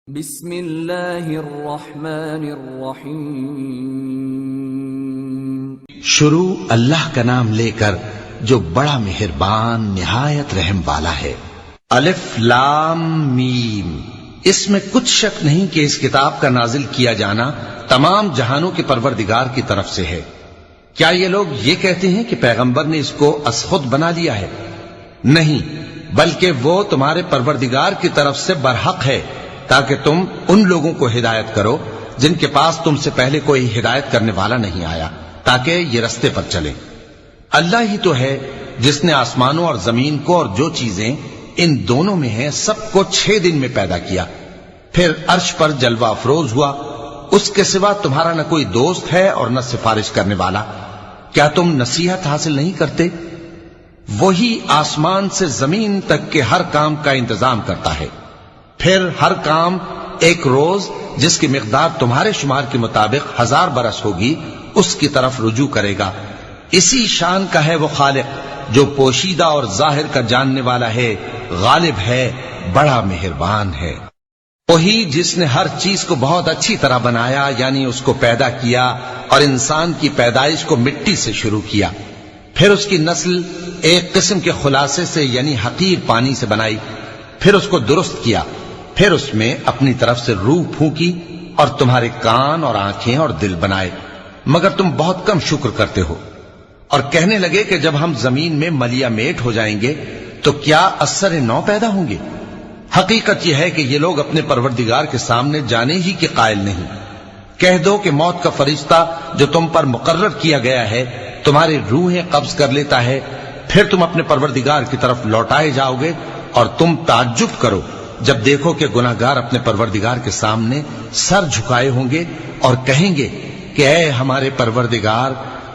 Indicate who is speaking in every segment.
Speaker 1: بسم اللہ الرحمن الرحیم۔
Speaker 2: شروع اللہ کا نام لے کر جو بڑا مہربان نہایت رحم والا ہے۔ الف لام میم۔ اس میں کچھ شک نہیں کہ اس کتاب کا نازل کیا جانا تمام جہانوں کے پروردگار کی طرف سے ہے۔ کیا یہ لوگ یہ کہتے ہیں کہ پیغمبر نے اس کو از خود بنا لیا ہے؟ نہیں، بلکہ وہ تمہارے پروردگار کی طرف سے برحق ہے، تاکہ تم ان لوگوں کو ہدایت کرو جن کے پاس تم سے پہلے کوئی ہدایت کرنے والا نہیں آیا، تاکہ یہ رستے پر چلیں۔ اللہ ہی تو ہے جس نے آسمانوں اور زمین کو اور جو چیزیں ان دونوں میں ہیں سب کو 6 دن میں پیدا کیا، پھر عرش پر جلوہ افروز ہوا۔ اس کے سوا تمہارا نہ کوئی دوست ہے اور نہ سفارش کرنے والا۔ کیا تم نصیحت حاصل نہیں کرتے؟ وہی آسمان سے زمین تک کے ہر کام کا انتظام کرتا ہے، پھر ہر کام ایک روز جس کی مقدار تمہارے شمار کے مطابق 1000 برس ہوگی اس کی طرف رجوع کرے گا۔ اسی شان کا ہے وہ خالق جو پوشیدہ اور ظاہر کا جاننے والا ہے، غالب ہے، بڑا مہربان ہے۔ وہی جس نے ہر چیز کو بہت اچھی طرح بنایا، یعنی اس کو پیدا کیا اور انسان کی پیدائش کو مٹی سے شروع کیا، پھر اس کی نسل ایک قسم کے خلاصے سے یعنی حقیر پانی سے بنائی، پھر اس کو درست کیا، پھر اس میں اپنی طرف سے روح پھونکی اور تمہارے کان اور آنکھیں اور دل بنائے، مگر تم بہت کم شکر کرتے ہو۔ اور کہنے لگے کہ جب ہم زمین میں ملیا میٹ ہو جائیں گے تو کیا اثر نو پیدا ہوں گے؟ حقیقت یہ ہے کہ یہ لوگ اپنے پروردگار کے سامنے جانے ہی کے قائل نہیں۔ کہہ دو کہ موت کا فرشتہ جو تم پر مقرر کیا گیا ہے تمہاری روحیں قبض کر لیتا ہے، پھر تم اپنے پروردگار کی طرف لوٹائے جاؤ گے، اور تم تعجب کرو جب دیکھو کہ گناہگار اپنے پروردگار کے سامنے سر جھکائے ہوں گے اور کہیں گے کہ اے ہمارے پروردگار،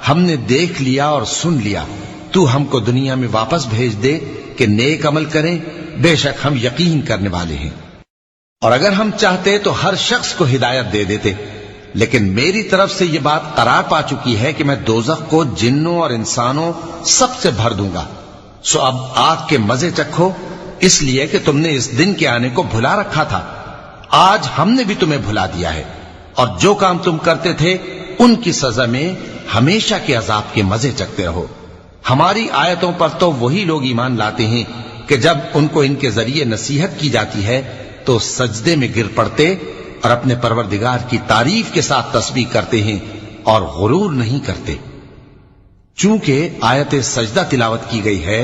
Speaker 2: ہم نے دیکھ لیا اور سن لیا، تو ہم کو دنیا میں واپس بھیج دے کہ نیک عمل کریں، بے شک ہم یقین کرنے والے ہیں۔ اور اگر ہم چاہتے تو ہر شخص کو ہدایت دے دیتے، لیکن میری طرف سے یہ بات قرار پا چکی ہے کہ میں دوزخ کو جنوں اور انسانوں سب سے بھر دوں گا۔ سو اب آگ کے مزے چکھو، اس لیے کہ تم نے اس دن کے آنے کو بھلا رکھا تھا۔ آج ہم نے بھی تمہیں بھلا دیا ہے، اور جو کام تم کرتے تھے ان کی سزا میں ہمیشہ کے عذاب کے مزے چکتے رہو۔ ہماری آیتوں پر تو وہی لوگ ایمان لاتے ہیں کہ جب ان کو ان کے ذریعے نصیحت کی جاتی ہے تو سجدے میں گر پڑتے اور اپنے پروردگار کی تعریف کے ساتھ تسبیح کرتے ہیں اور غرور نہیں کرتے۔ چونکہ آیت سجدہ تلاوت کی گئی ہے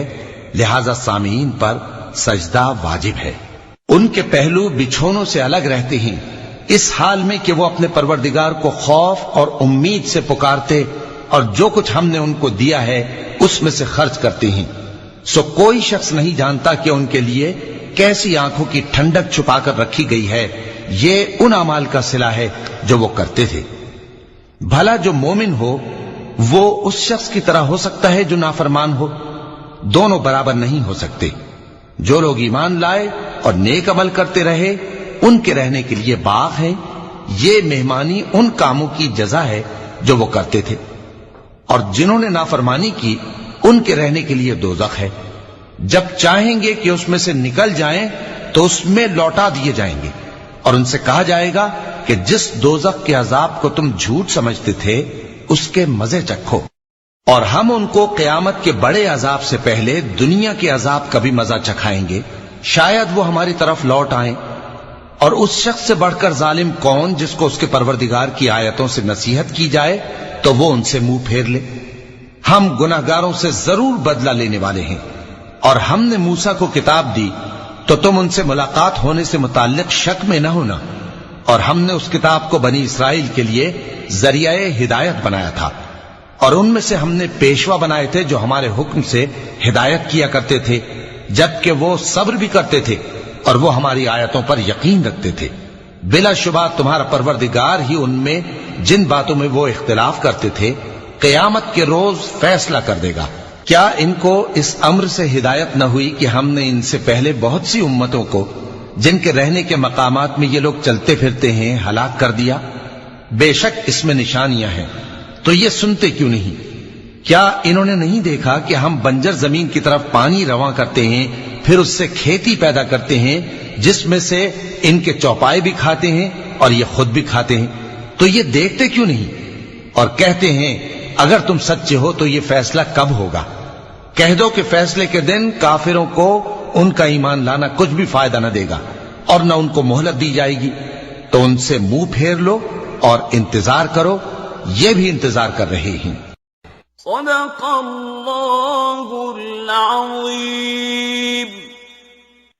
Speaker 2: لہذا سامعین پر سجدہ واجب ہے۔ ان کے پہلو بچھونوں سے الگ رہتے ہیں، اس حال میں کہ وہ اپنے پروردگار کو خوف اور امید سے پکارتے اور جو کچھ ہم نے ان کو دیا ہے اس میں سے خرچ کرتے ہیں۔ سو کوئی شخص نہیں جانتا کہ ان کے لیے کیسی آنکھوں کی ٹھنڈک چھپا کر رکھی گئی ہے، یہ ان اعمال کا صلہ ہے جو وہ کرتے تھے۔ بھلا جو مومن ہو وہ اس شخص کی طرح ہو سکتا ہے جو نافرمان ہو؟ دونوں برابر نہیں ہو سکتے۔ جو لوگ ایمان لائے اور نیک عمل کرتے رہے ان کے رہنے کے لیے باغ ہے، یہ مہمانی ان کاموں کی جزا ہے جو وہ کرتے تھے، اور جنہوں نے نافرمانی کی ان کے رہنے کے لیے دوزخ ہے۔ جب چاہیں گے کہ اس میں سے نکل جائیں تو اس میں لوٹا دیے جائیں گے، اور ان سے کہا جائے گا کہ جس دوزخ کے عذاب کو تم جھوٹ سمجھتے تھے اس کے مزے چکھو، اور ہم ان کو قیامت کے بڑے عذاب سے پہلے دنیا کے عذاب کا بھی مزہ چکھائیں گے، شاید وہ ہماری طرف لوٹ آئیں۔ اور اس شخص سے بڑھ کر ظالم کون جس کو اس کے پروردگار کی آیتوں سے نصیحت کی جائے تو وہ ان سے منہ پھیر لے۔ ہم گناہگاروں سے ضرور بدلہ لینے والے ہیں، اور ہم نے موسیٰ کو کتاب دی تو تم ان سے ملاقات ہونے سے متعلق شک میں نہ ہونا، اور ہم نے اس کتاب کو بنی اسرائیل کے لیے ذریعہ ہدایت بنایا تھا، اور ان میں سے ہم نے پیشوا بنائے تھے جو ہمارے حکم سے ہدایت کیا کرتے تھے، جبکہ وہ صبر بھی کرتے تھے اور وہ ہماری آیتوں پر یقین رکھتے تھے۔ بلا شبہ تمہارا پروردگار ہی ان میں جن باتوں میں وہ اختلاف کرتے تھے قیامت کے روز فیصلہ کر دے گا۔ کیا ان کو اس امر سے ہدایت نہ ہوئی کہ ہم نے ان سے پہلے بہت سی امتوں کو جن کے رہنے کے مقامات میں یہ لوگ چلتے پھرتے ہیں ہلاک کر دیا؟ بے شک اس میں نشانیاں ہیں، تو یہ سنتے کیوں نہیں؟ کیا انہوں نے نہیں دیکھا کہ ہم بنجر زمین کی طرف پانی رواں کرتے ہیں پھر اس سے کھیتی پیدا کرتے ہیں جس میں سے ان کے چوپائے بھی کھاتے ہیں اور یہ خود بھی کھاتے ہیں، تو یہ دیکھتے کیوں نہیں؟ اور کہتے ہیں اگر تم سچے ہو تو یہ فیصلہ کب ہوگا؟ کہہ دو کہ فیصلے کے دن کافروں کو ان کا ایمان لانا کچھ بھی فائدہ نہ دے گا اور نہ ان کو مہلت دی جائے گی، تو ان سے منہ پھیر لو اور انتظار کرو، یہ بھی انتظار کر رہے ہیں۔
Speaker 3: صدق اللہ العظیم۔